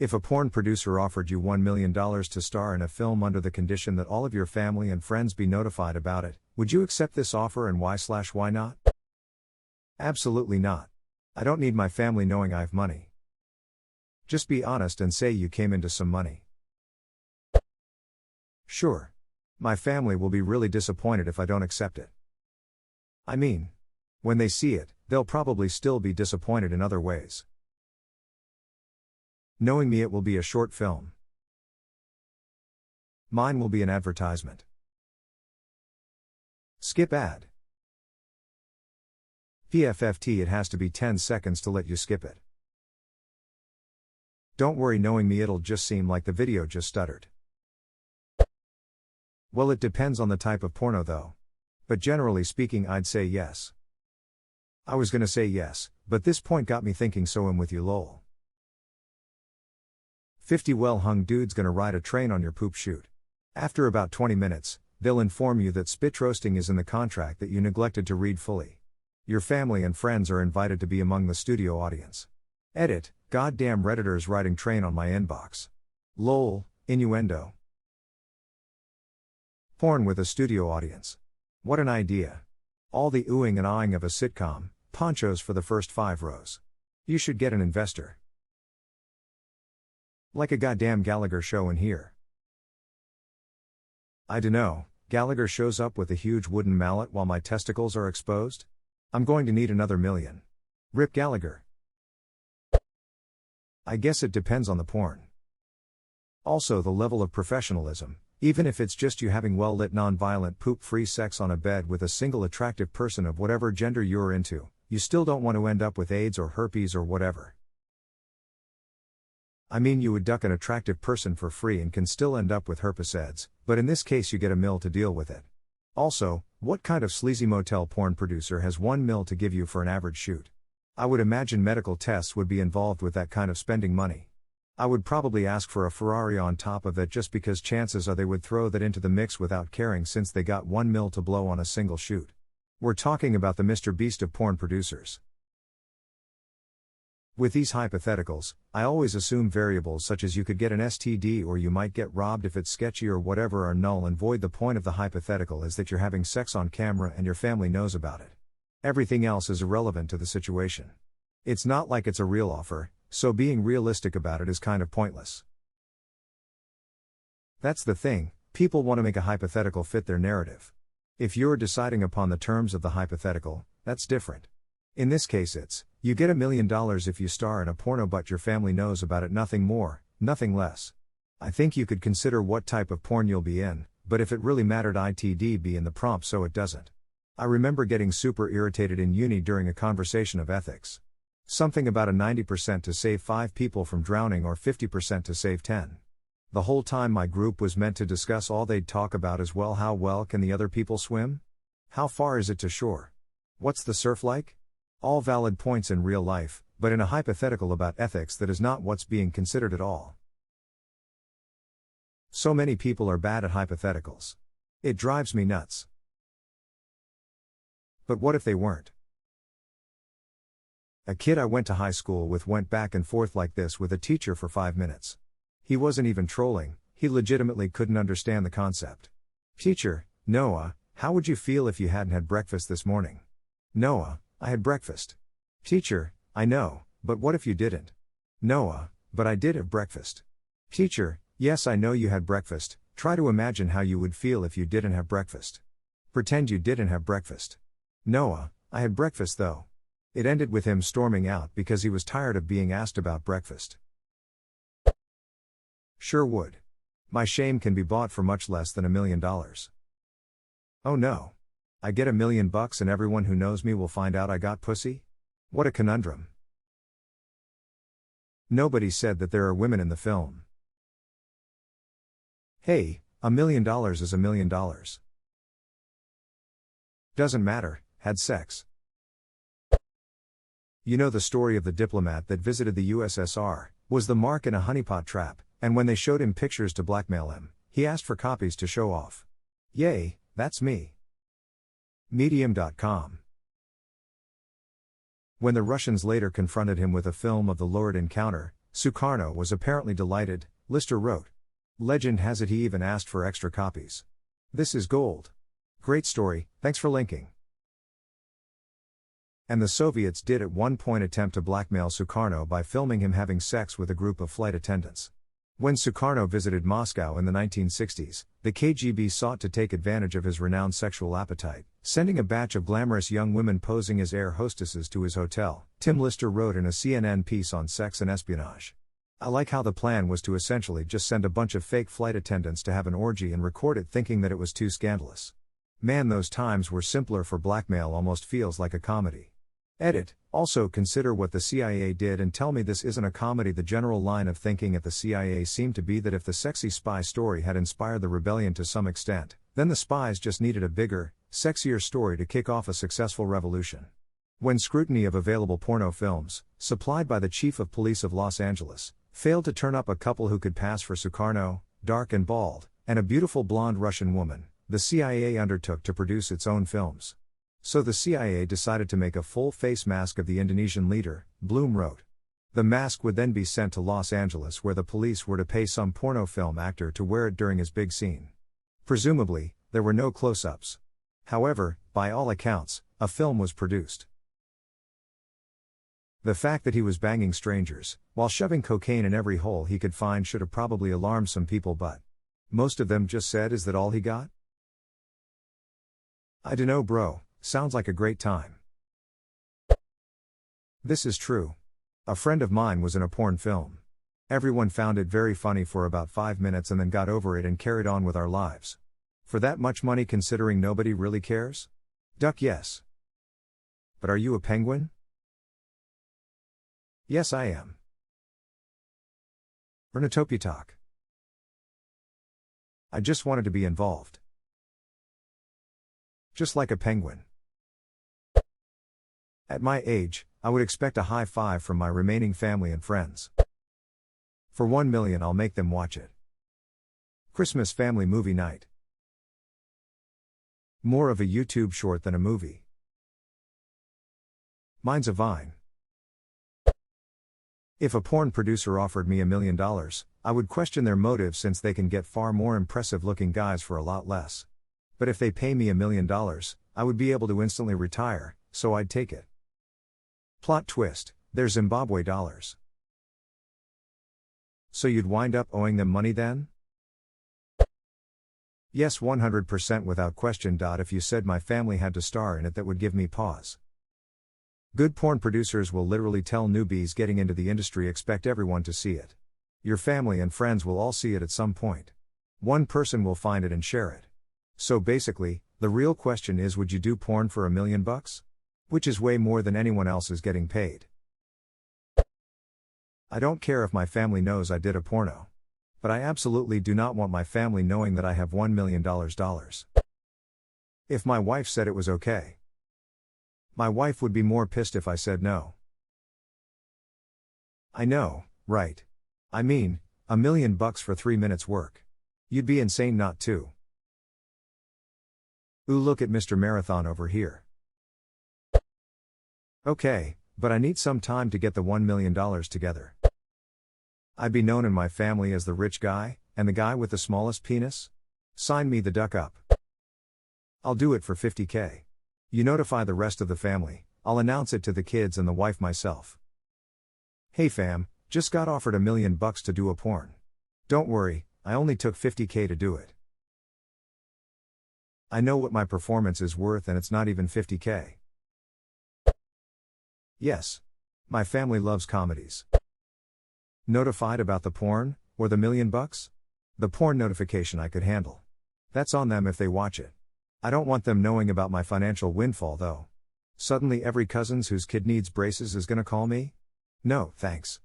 If a porn producer offered you $1 million to star in a film under the condition that all of your family and friends be notified about it, would you accept this offer, and why not? Absolutely not. I don't need my family knowing I have money. Just be honest and say you came into some money. Sure. My family will be really disappointed if I don't accept it. I mean, when they see it, they'll probably still be disappointed in other ways. Knowing me, it will be a short film. Mine will be an advertisement. Skip ad. PFFT, it has to be 10 seconds to let you skip it. Don't worry, knowing me, it'll just seem like the video just stuttered. Well, it depends on the type of porno though. But generally speaking, I'd say yes. I was gonna say yes, but this point got me thinking, so I'm with you, lol. 50 well-hung dudes gonna ride a train on your poop shoot. After about 20 minutes, they'll inform you that spit roasting is in the contract that you neglected to read fully. Your family and friends are invited to be among the studio audience. Edit, goddamn Redditors riding train on my inbox. Lol, innuendo. Porn with a studio audience. What an idea. All the oohing and aahing of a sitcom, ponchos for the first 5 rows. You should get an investor. Like a goddamn Gallagher show in here. I dunno, Gallagher shows up with a huge wooden mallet while my testicles are exposed? I'm going to need another $1 million. Rip Gallagher. I guess it depends on the porn. Also the level of professionalism, even if it's just you having well-lit non-violent poop-free sex on a bed with a single attractive person of whatever gender you're into, you still don't want to end up with AIDS or herpes or whatever. I mean, you would duck an attractive person for free and can still end up with herpes, but in this case you get $1 million to deal with it. Also, what kind of sleazy motel porn producer has $1 million to give you for an average shoot? I would imagine medical tests would be involved with that kind of spending money. I would probably ask for a Ferrari on top of it, just because chances are they would throw that into the mix without caring, since they got $1 million to blow on a single shoot. We're talking about the Mr. Beast of porn producers. With these hypotheticals, I always assume variables such as you could get an STD or you might get robbed if it's sketchy or whatever are null and void. The point of the hypothetical is that you're having sex on camera and your family knows about it. Everything else is irrelevant to the situation. It's not like it's a real offer, so being realistic about it is kind of pointless. That's the thing, people want to make a hypothetical fit their narrative. If you're deciding upon the terms of the hypothetical, that's different. In this case it's, you get $1 million if you star in a porno but your family knows about it, nothing more, nothing less. I think you could consider what type of porn you'll be in, but if it really mattered, it'd be in the prompt, so it doesn't. I remember getting super irritated in uni during a conversation of ethics. Something about a 90% to save 5 people from drowning or 50% to save 10. The whole time my group was meant to discuss, all they'd talk about is, well, how well can the other people swim? How far is it to shore? What's the surf like? All valid points in real life, but in a hypothetical about ethics that is not what's being considered at all. So many people are bad at hypotheticals. It drives me nuts. But what if they weren't? A kid I went to high school with went back and forth like this with a teacher for 5 minutes. He wasn't even trolling, he legitimately couldn't understand the concept. Teacher: Noah, how would you feel if you hadn't had breakfast this morning? Noah: I had breakfast. Teacher: I know, but what if you didn't? Noah: but I did have breakfast. Teacher: yes, I know you had breakfast, try to imagine how you would feel if you didn't have breakfast. Pretend you didn't have breakfast. Noah: I had breakfast though. It ended with him storming out because he was tired of being asked about breakfast. Sure would. My shame can be bought for much less than $1 million. Oh no. I get $1 million and everyone who knows me will find out I got pussy? What a conundrum. Nobody said that there are women in the film. Hey, $1 million is $1 million. Doesn't matter, had sex. You know the story of the diplomat that visited the USSR, was the mark in a honeypot trap, and when they showed him pictures to blackmail him, he asked for copies to show off. Yay, that's me. Medium.com. When the Russians later confronted him with a film of the lurid encounter, Sukarno was apparently delighted, Lister wrote. Legend has it he even asked for extra copies. This is gold. Great story, thanks for linking. And the Soviets did at one point attempt to blackmail Sukarno by filming him having sex with a group of flight attendants. When Sukarno visited Moscow in the 1960s, the KGB sought to take advantage of his renowned sexual appetite, sending a batch of glamorous young women posing as air hostesses to his hotel, Tim Lister wrote in a CNN piece on sex and espionage. I like how the plan was to essentially just send a bunch of fake flight attendants to have an orgy and record it thinking that it was too scandalous. Man, those times were simpler for blackmail, almost feels like a comedy. Edit. Also consider what the CIA did and tell me this isn't a comedy. The general line of thinking at the CIA seemed to be that if the sexy spy story had inspired the rebellion to some extent, then the spies just needed a bigger, sexier story to kick off a successful revolution. When scrutiny of available porno films, supplied by the chief of police of Los Angeles, failed to turn up a couple who could pass for Sukarno, dark and bald, and a beautiful blonde Russian woman, the CIA undertook to produce its own films. So the CIA decided to make a full-face mask of the Indonesian leader, Bloom wrote. The mask would then be sent to Los Angeles where the police were to pay some porno film actor to wear it during his big scene. Presumably, there were no close-ups. However, by all accounts, a film was produced. The fact that he was banging strangers, while shoving cocaine in every hole he could find should have probably alarmed some people, but most of them just said, "Is that all he got?" I dunno, bro. Sounds like a great time. This is true. A friend of mine was in a porn film. Everyone found it very funny for about 5 minutes and then got over it and carried on with our lives. For that much money, considering nobody really cares? Duck, yes. But are you a penguin? Yes, I am. Rnatopiatok. I just wanted to be involved. Just like a penguin. At my age, I would expect a high five from my remaining family and friends. For 1 million, I'll make them watch it. Christmas family movie night. More of a YouTube short than a movie. Mine's a Vine. If a porn producer offered me $1 million, I would question their motive since they can get far more impressive looking guys for a lot less. But if they pay me $1 million, I would be able to instantly retire, so I'd take it. Plot twist, they're Zimbabwe dollars. So you'd wind up owing them money then? Yes, 100% without question. If you said my family had to star in it, that would give me pause. Good porn producers will literally tell newbies getting into the industry, expect everyone to see it. Your family and friends will all see it at some point. One person will find it and share it. So basically, the real question is, would you do porn for $1 million? Which is way more than anyone else is getting paid. I don't care if my family knows I did a porno. But I absolutely do not want my family knowing that I have $1 million. If my wife said it was okay. My wife would be more pissed if I said no. I know, right? I mean, $1 million for 3 minutes work. You'd be insane not to. Ooh, look at Mr. Marathon over here. Okay, but I need some time to get the $1 million together. I'd be known in my family as the rich guy, and the guy with the smallest penis? Sign me the duck up. I'll do it for $50K. You notify the rest of the family, I'll announce it to the kids and the wife myself. Hey fam, just got offered $1 million to do a porn. Don't worry, I only took $50K to do it. I know what my performance is worth and it's not even $50K. Yes. My family loves comedies. Notified about the porn, or the $1 million? The porn notification I could handle. That's on them if they watch it. I don't want them knowing about my financial windfall though. Suddenly every cousins whose kid needs braces is gonna call me? No, thanks.